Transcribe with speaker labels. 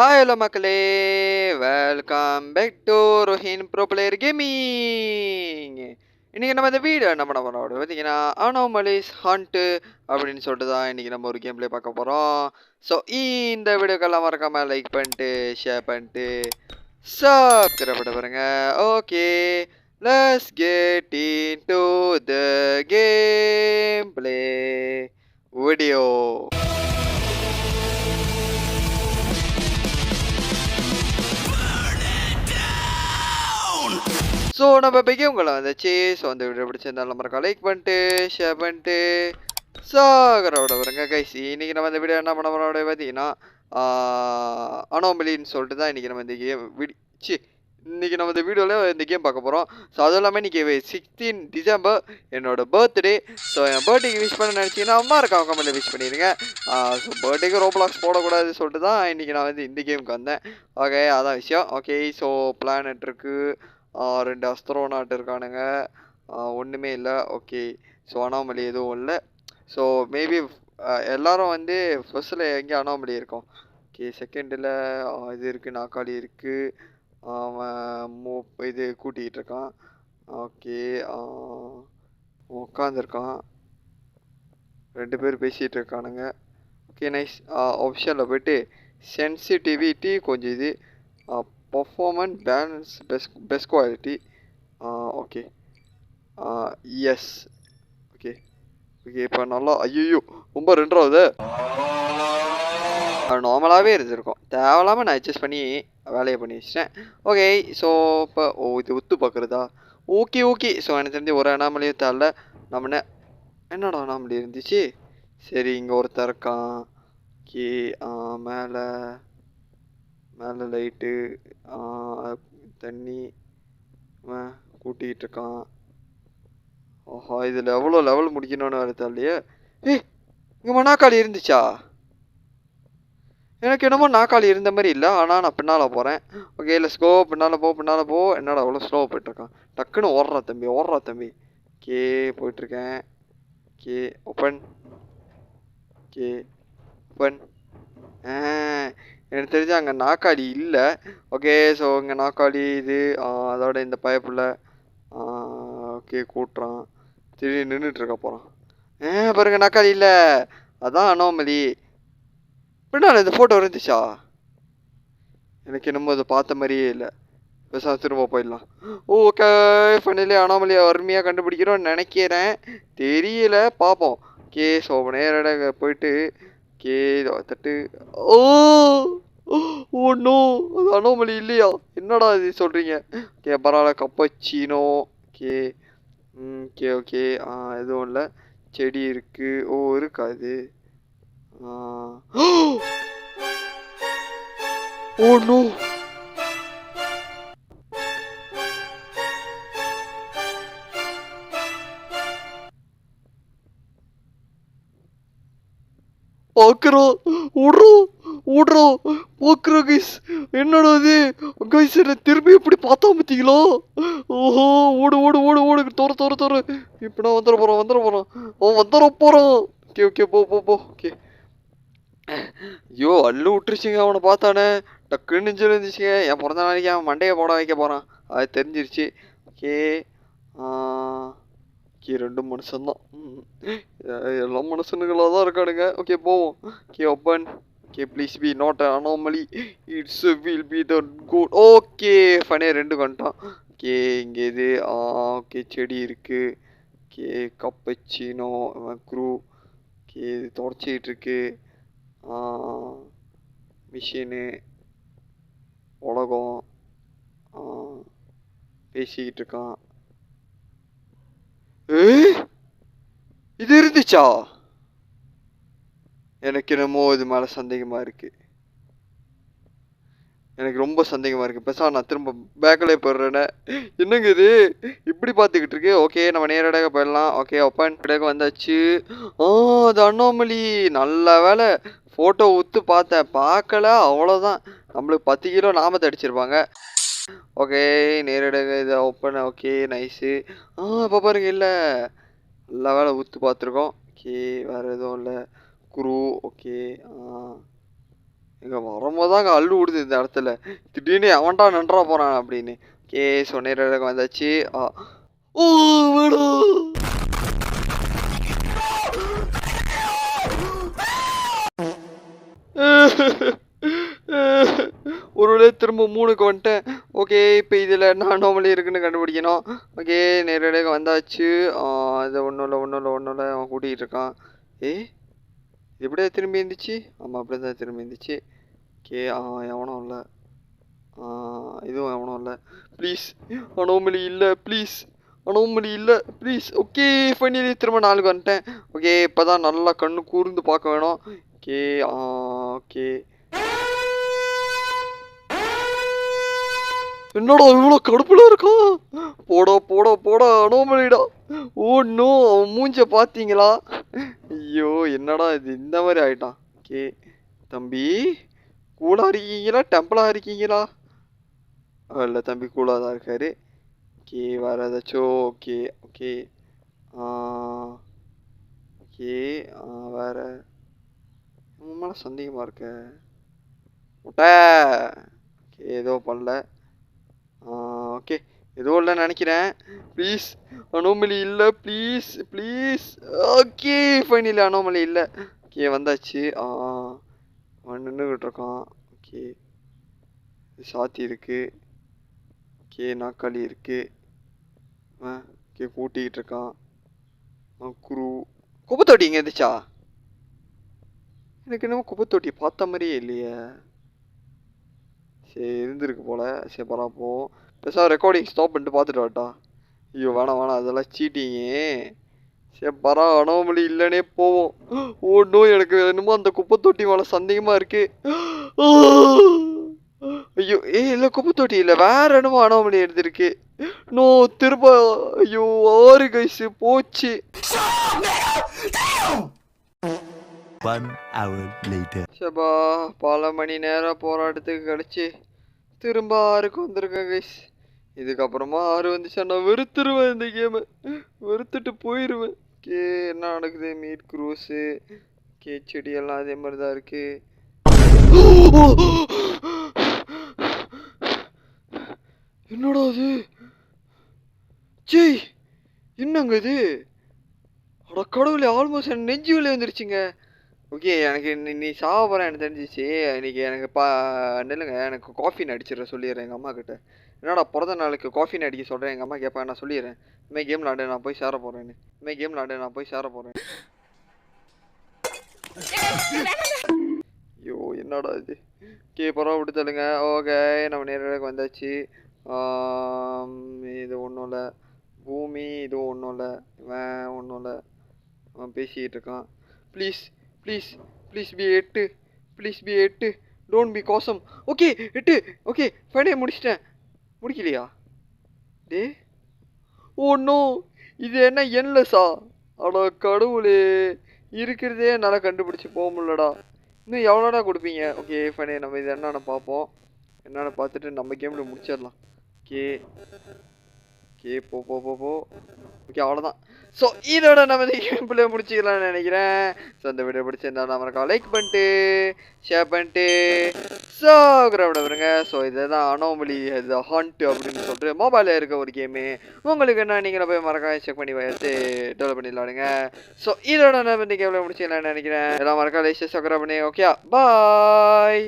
Speaker 1: Hi hello மக்களே, welcome back to Rohin bro player gaming. இன்றைக்கி நம்ம இந்த வீடியோ என்ன பண்ண போகிறோம் அப்படின்னு பார்த்தீங்கன்னா, அனோமலிஸ் ஹண்ட்டு அப்படின்னு சொல்லிட்டு தான் இன்றைக்கி நம்ம ஒரு கேம் பிளே பார்க்க போகிறோம். ஸோ இந்த வீடியோக்கெல்லாம் மறக்காமல் லைக் பண்ணிட்டு ஷேர் பண்ணிட்டு சப்ஸ்கிரைப் பண்ண பாருங்க. Okay, let's get into the game play video. So நம்ம இப்போ உங்களை வந்துச்சு. ஸோ அந்த வீடியோ பிடிச்சிருந்தாலும் மறக்காம லைக் பண்ணிட்டு ஷேர் பண்ணிட்டு சாகரோட வருங்க கைஸ். இன்றைக்கி நம்ம இந்த வீடியோ என்ன பண்ண போகிறோம் பார்த்தீங்கன்னா, அனோமலின்னு சொல்லிட்டு தான் இன்றைக்கி நம்ம இந்த கேம் இன்றைக்கி நம்ம இந்த வீடியோவில் இந்த கேம் பார்க்க போகிறோம். ஸோ அதுவும் இல்லாமல் இன்றைக்கி 16 டிசம்பர் என்னோட பர்த்டே. ஸோ என் பர்த்டேக்கு விஷ் பண்ண நினச்சிங்கன்னா அம்மா இருக்காங்க கமெண்ட்டில் விஷ் பண்ணிடுங்க. ஸோ பர்த்டேக்கு ரோப்ளாக்ஸ் போடக்கூடாதுன்னு சொல்லிட்டு தான் இன்றைக்கி நான் வந்து இந்த கேமுக்கு வந்தேன். ஓகே, அதான் விஷயம். ஓகே, ஸோ பிளானட் இருக்குது, 2 அஸ்ட்ரோநாட் இருக்கானுங்க, ஒன்றுமே இல்லை. ஓகே, ஸோ அனாமலி எதுவும் இல்லை. ஸோ மேபி எல்லோரும் வந்து ஃபர்ஸ்ட்டில் எங்கே அனாமலி இருக்கும். ஓகே, செகண்டில் இது இருக்குது, நாக்காளி இருக்குது, அவன் இது கூட்டிகிட்டு இருக்கான். ஓகே, உட்காந்துருக்கான், 2 பேர் பேசிகிட்டு இருக்கானுங்க. Okay nice. ஆப்ஷனில் போய்ட்டு சென்சிட்டிவிட்டி கொஞ்சம் இது, performance balance best quality. Okay, yes. Okay okay, இப்போ நல்லா ஐயோ ரொம்ப 2வது நார்மலாகவே இருந்திருக்கும். தேவையில்லாமல் நான் அட்ஜஸ்ட் பண்ணி வேலையை பண்ணி வச்சிட்டேன். ஓகே, ஸோ இப்போ இது ஒத்து பார்க்குறதா? Okay okay. ஸோ எனக்கு தெரிஞ்சு ஒரு அனாமலியும் தேவையில்ல. நம்ம என்னடா அனாமலி இருந்துச்சு. சரி, இங்கே ஒருத்தர் இருக்கான். ஓகே, மேலே மேலே லைட்டு, தண்ணி கூட்டிகிட்டு இருக்கான். ஓஹா, இதில் எவ்வளோ லெவல் முடிக்கணும்னு வேறு தெரியலையே. இங்கே நாக்காளி இருந்துச்சா? எனக்கு என்னமோ நாக்காளி இருந்த மாதிரி இல்லை, ஆனால் நான் பின்னால் போகிறேன். Okay, let's go. பின்னால் போ. என்னடா அவ்வளோ ஸ்லோவாக போய்ட்டுருக்கான். டக்குன்னு ஓடுறா தம்பி. ஓகே, போயிட்டுருக்கேன். Okay, open. Okay, open. எனக்கு தெரிஞ்சு அங்கே நாக்காளி இல்லை. ஓகே, ஸோ இங்கே நாக்காளி இது, அதோட இந்த பைப்பில் ஓகே கூட்டுறான். திடீர்னு நின்றுட்டுருக்க போகிறான். பாருங்க, நாக்காளி இல்லை, அதான் அனோமலி. பின்னால் இந்த ஃபோட்டோ இருந்துச்சா? எனக்கு என்னமோ அதை பார்த்த மாதிரியே இல்லை. பேச திரும்ப போயிடலாம். ஓகே, ஃபைனலி அனாமலி அருமையாக கண்டுபிடிக்கிறோன்னு நினைக்கிறேன், தெரியல, பார்ப்போம். ஓகே, ஸோ நேரடியாக போயிட்டு ஓகே தட்டு. ஓ நோ, அது அனாமலி இல்லையா? என்னடா இது சொல்கிறீங்க? ஓகே, பரவாயில்ல. கப்பச்சினோ. Okay okay. எதுவும் இல்லை, செடி இருக்குது. இருக்காது. ஓ நோ, பார்க்குறோம், ஓடுறோம் பார்க்குறோம் கைஸ். என்னடா இது கைஸ், என்ன திரும்பி எப்படி பார்த்தா பார்த்தீங்களா? ஓஹோ, ஓடு தோற. இப்போ நான் வந்துட போகிறான். வந்துட போகிறான். ஓகே போ. ஓகே, ஐயோ அள்ளு விட்டுருச்சுங்க. அவனை பார்த்தானே டக்குன்னு நெஞ்சில் இருந்துச்சுங்க. என் பிறந்த நாளைக்கு அவன் மண்டையை போட வைக்க போகிறான், அது தெரிஞ்சிருச்சு. ஓகே, ஓகே 2 மனுஷன்தான். எல்லா மனுஷனுங்களாக தான் இருக்கானுங்க. ஓகே, போவோம். Okay, open. Okay, please be not an anomaly, it's will be the good. Okay, ஃபனே 2 கண்டான். ஓகே, இங்கே இது ஓகே செடி இருக்குது. Okay, கப்பச்சினோ crew. ஓகே, இது தொடச்சிக்கிட்டு இருக்கு. மிஷினு, உலகம், பேசிக்கிட்டு இருக்கான். இது இருந்துச்சா? எனக்கு என்னமோ இது மேலே சந்தேகமாக இருக்குது. எனக்கு ரொம்ப சந்தேகமாக இருக்குது. பெருசாக நான் திரும்ப பேக்கில் போடுறேன்னு. என்னங்க இது இப்படி பார்த்துக்கிட்டு இருக்கு? ஓகே, நம்ம நேரடியாக போயிடலாம். ஓகே, ஓப்பன் வந்தாச்சு. அது அண்ணாமலி. நல்ல வேலை ஃபோட்டோ ஊற்று பார்த்தேன், பார்க்கல, அவ்வளோதான். நம்மளுக்கு 10 கிலோ நாமத்தை அடிச்சிருப்பாங்க. ஓகே, நேரடியாக இதை ஓப்பன். Okay nice. இப்போ பாருங்க, இல்லை நல்ல வேலை ஊற்று பார்த்துருக்கோம். ஓகே, வேறு எதுவும் இல்லை. குரு. ஓகே, இங்கே வரும்போது தான் அங்கே அள்ளு விடுது இந்த இடத்துல. திடீர்னு அவன்டா நன்றா போகிறான் அப்படின்னு. ஓகே ஸோ நேரம் வந்தாச்சு. ஓ வேணும். ஒரு வழியாக திரும்ப 3க்கு வந்துட்டேன். ஓகே இப்போ இதில் என்ன அனோமலி இருக்குன்னு கண்டுபிடிக்கணும். ஓகே நேரடியாக வந்தாச்சு. இது ஒன்றும் இல்லை அவன் கூட்டிகிட்டு இருக்கான். எப்படியா திரும்பி இருந்துச்சு? ஆமாம் அப்படி தான் திரும்பி இருந்துச்சு. ஓகே எவனும் இல்லை. இதுவும் எவனும் இல்லை. ப்ளீஸ் அனோமலி இல்லை, ப்ளீஸ் அனோமலி இல்லை, ப்ளீஸ். ஓகே ஃபைனலி திரும்ப 4க்கு வந்துட்டேன். ஓகே இப்போ தான் நல்லா கண்ணு கூர்ந்து பார்க்க வேணும். ஓகே ஓகே என்னடா இவ்வளோ கடுப்புல இருக்கான்? போடா போடா போடா அனோமலிடா. ஓ நோ, அவன் மூஞ்ச பார்த்தீங்களா? ஐயோ என்னடா இது இந்த மாதிரி ஆயிட்டான். ஓகே தம்பி கூலாக இருக்கீங்களா டெம்பிளாக இருக்கீங்களா? இல்லை தம்பி கூலாக தான் இருக்காரு. ஓகே வேறு ஏதாச்சும்? ஓகே ஓகே ஓகே வேறு மேலே சந்தேகமாக இருக்க முட்டை. ஓகே ஏதோ பண்ணல. ஓகே ஏதோ இல்லைன்னு நினைக்கிறேன். ப்ளீஸ் அனோமலி இல்லை, please please. Okay finally anomaly இல்லை. ஓகே வந்தாச்சு. அவன் நின்றுக்கிட்டு இருக்கான். ஓகே சாத்தி இருக்கு. ஓகே நாக்காளி இருக்கு. ஓகே கூட்டிகிட்டு இருக்கான். குரு குப்பத்தொட்டி இங்கே இருந்துச்சா? எனக்கு என்னமோ குப்பத்தொட்டி பார்த்த மாதிரியே இல்லையே. சரி இருந்திருக்கு போல். சரி பரவாயில்ல பெருசாக ரெக்கார்டிங் ஸ்டாப் பண்ணிட்டு பார்த்துட்டு வாட்டா. ஐயோ வேணாம் அதெல்லாம் சீட்டிங்க. சரி அனோமலி இல்லைன்னே போவோம். ஓடணும். எனக்கு என்னமோ அந்த குப்பத்தொட்டி மேலே சந்தேகமாக இருக்கு. ஐயோ இல்லை குப்பத்தொட்டி இல்லை, வேற என்னமோ அனோமலி எடுத்திருக்கு. நோ திரும்ப. ஐயோ 6 கைஸ் போச்சு.
Speaker 2: 1 hour later.
Speaker 1: சபா பல மணி நேரம் போராட்டத்துக்கு கழிச்சு திரும்ப 6க்கு வந்திருக்கேன் கைஸ். இதுக்கப்புறமா 6 வந்துச்சா நான் வெறுத்துருவேன் இந்த கேமை. வெறுத்துட்டு போயிடுவேன். கே என்ன நடக்குது? மீட் க்ரூஸு செடியெல்லாம் அதே மாதிரி தான் இருக்கு. என்னடா அது? ஜெய் என்னங்க இது? அட கடவுளே, ஆல்மோஸ்ட் எனக்கு நெஞ்சு வலி வந்துருச்சுங்க. ஓகே எனக்கு நீ சாவ போகிறேன் எனக்கு தெரிஞ்சிச்சு. இன்றைக்கி எனக்கு நில்லுங்க, எனக்கு காஃபின்னு அடிச்சிடுற சொல்லிடுறேன் எங்கள் அம்மா கிட்ட. என்னடா பிறந்த நாளுக்கு காஃபின்னு அடிக்க சொல்கிறேன். எங்கள் அம்மா கேட்பேன், நான் சொல்லிடுறேன் இனிமேல் கேம் விளாண்டு நான் போய் சேர போகிறேன்னு. ஐயோ என்னடா இது? ஓகே பரவாயில்ல விடுதலுங்க. ஓகே நம்ம நேரடியாக வந்தாச்சு. இது ஒன்றும் இல்லை. பூமி இதுவும் ஒன்றும் இல்லை. இவன் ஒன்றும் இல்லை. அவன் பேசிக்கிட்டு இருக்கான். Please please please be 8, please be 8, don't be காசம். ஓகே 8. ஓகே ஃபைனே முடிச்சிட்டேன். முடிக்கலையா? ஓ நோ, இது என்ன என்லெஸ்ஸா? அட கடவுளே, இருக்கிறதே என்னால் கண்டுபிடிச்சி போக முடியலடா. இன்னும் எவ்வளோடா கொடுப்பீங்க? ஓகே ஃபைனே நம்ம இது என்னென்னு பார்ப்போம். என்னென்னு பார்த்துட்டு நம்ம கேமில் முடிச்சிடலாம். ஓகே ஓகே போ ஓகே அவ்வளோதான். ஸோ இதோட நம்ம இந்த கேம் பிள்ளை முடிச்சிக்கலாம்னு நினைக்கிறேன். ஸோ அந்த வீடியோ பிடிச்சிருந்தா நம்ம லைக் பண்ணிட்டு ஷேர் பண்ணிட்டு சப்ஸ்கிரைப் வருங்க. ஸோ இதுதான் அனோமலி இது ஹண்ட் அப்படின்னு சொல்லிட்டு மொபைலில் இருக்க ஒரு கேமு. உங்களுக்கு என்ன நீங்கள் போய் மறக்காம செக் பண்ணி வச்சு டெவலப் பண்ணி விளாடுங்க. ஸோ இதோட நம்ம இந்த கேமில் முடிச்சிக்கலாம்னு நினைக்கிறேன். எல்லாம் மறக்காம சப்ஸ்கிரைப் பண்ணி ஓகே பாய்.